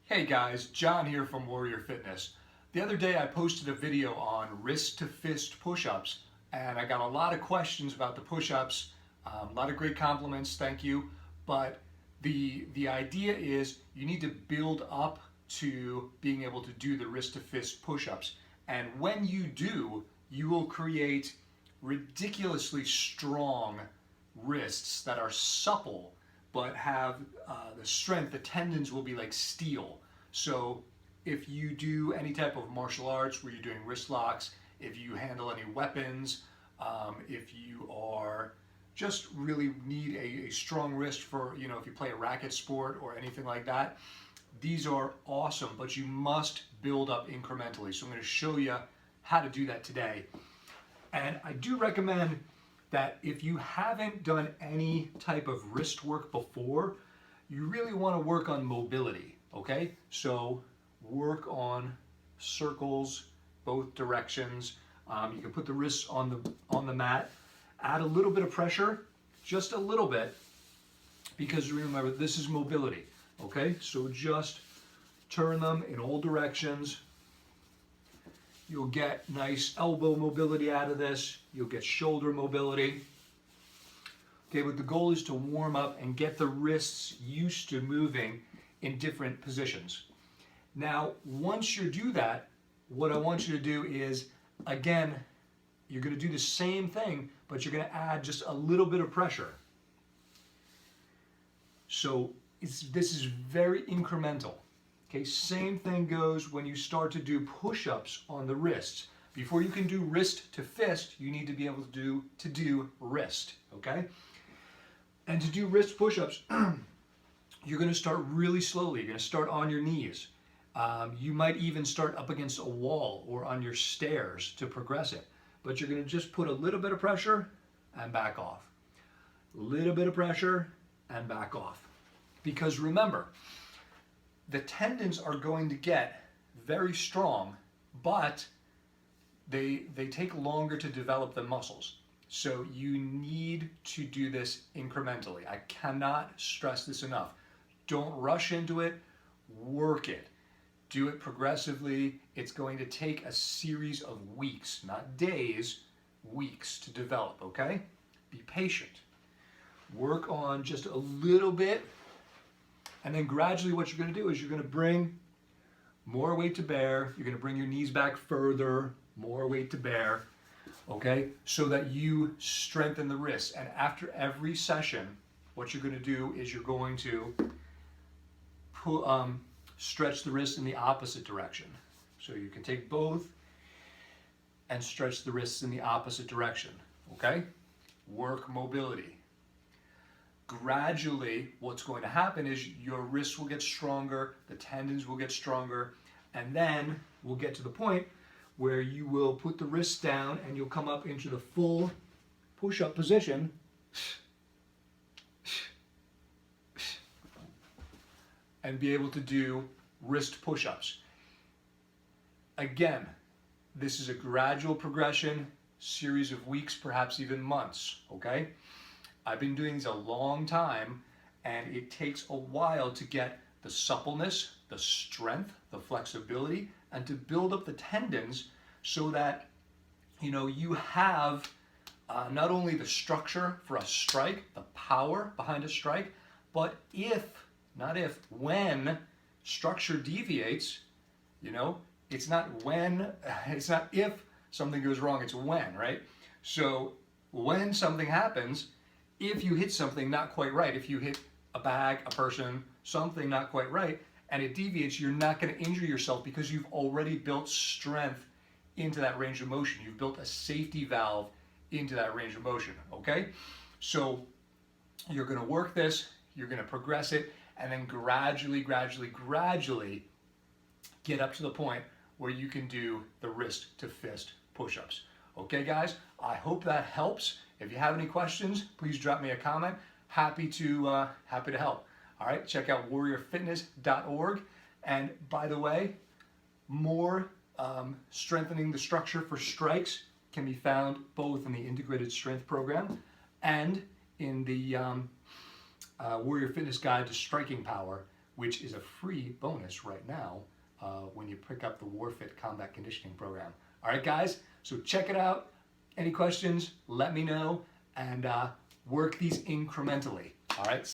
Hey guys, John here from Warrior Fitness. The other day I posted a video on wrist to fist push-ups and I got a lot of questions about the push-ups, a lot of great compliments, thank you. But the idea is you need to build up to being able to do the wrist to fist push-ups. And when you do, you will create ridiculously strong wrists that are supple but have the strength. The tendons will be like steel. So if you do any type of martial arts where you're doing wrist locks, if you handle any weapons, if you are just really need a strong wrist for, if you play a racket sport or anything like that, these are awesome, but you must build up incrementally. So I'm going to show you how to do that today. And I do recommend that if you haven't done any type of wrist work before, you really want to work on mobility, okay? So work on circles, both directions. You can put the wrists on the mat, add a little bit of pressure, just a little bit, because remember, this is mobility, okay? So just turn them in all directions. You'll get nice elbow mobility out of this. You'll get shoulder mobility. Okay, but the goal is to warm up and get the wrists used to moving in different positions. Now, once you do that, what I want you to do is, again, you're going to do the same thing, but you're going to add just a little bit of pressure. So this is very incremental. Okay, same thing goes when you start to do push-ups on the wrists. Before you can do wrist to fist, you need to be able to do wrist, okay? And to do wrist push-ups, you're going to start really slowly. You're going to start on your knees. You might even start up against a wall or on your stairs to progress it. But you're going to just put a little bit of pressure and back off. A little bit of pressure and back off. Because remember, the tendons are going to get very strong, but they take longer to develop than muscles. So you need to do this incrementally. I cannot stress this enough. Don't rush into it, work it. Do it progressively. It's going to take a series of weeks, not days, weeks to develop, okay? Be patient. Work on just a little bit. And then gradually what you're going to do is you're going to bring more weight to bear. You're going to bring your knees back further, more weight to bear, okay? So that you strengthen the wrists. And after every session, what you're going to do is you're going to stretch the wrists in the opposite direction. So you can take both and stretch the wrists in the opposite direction, okay? Work mobility. Gradually, what's going to happen is your wrists will get stronger, the tendons will get stronger, and then we'll get to the point where you will put the wrists down and you'll come up into the full push-up position. And be able to do wrist push-ups. Again, this is a gradual progression, series of weeks, perhaps even months, okay? I've been doing this a long time, and it takes a while to get the suppleness, the strength, the flexibility, and to build up the tendons so that you have not only the structure for a strike, the power behind a strike, but when structure deviates, it's not if something goes wrong, it's when, right? So when something happens, if you hit something not quite right, if you hit a bag, a person, something not quite right, and it deviates, you're not going to injure yourself because you've already built strength into that range of motion. You've built a safety valve into that range of motion, okay? So you're going to work this, you're going to progress it, and then gradually get up to the point where you can do the wrist to fist push-ups. Okay, guys, I hope that helps. If you have any questions, please drop me a comment. Happy to help. All right, check out warriorfitness.org. And by the way, more strengthening the structure for strikes can be found both in the Integrated Strength Program and in the Warrior Fitness Guide to Striking Power, which is a free bonus right now when you pick up the WarFit Combat Conditioning Program. All right, guys, so check it out. Any questions, let me know, and work these incrementally. All right.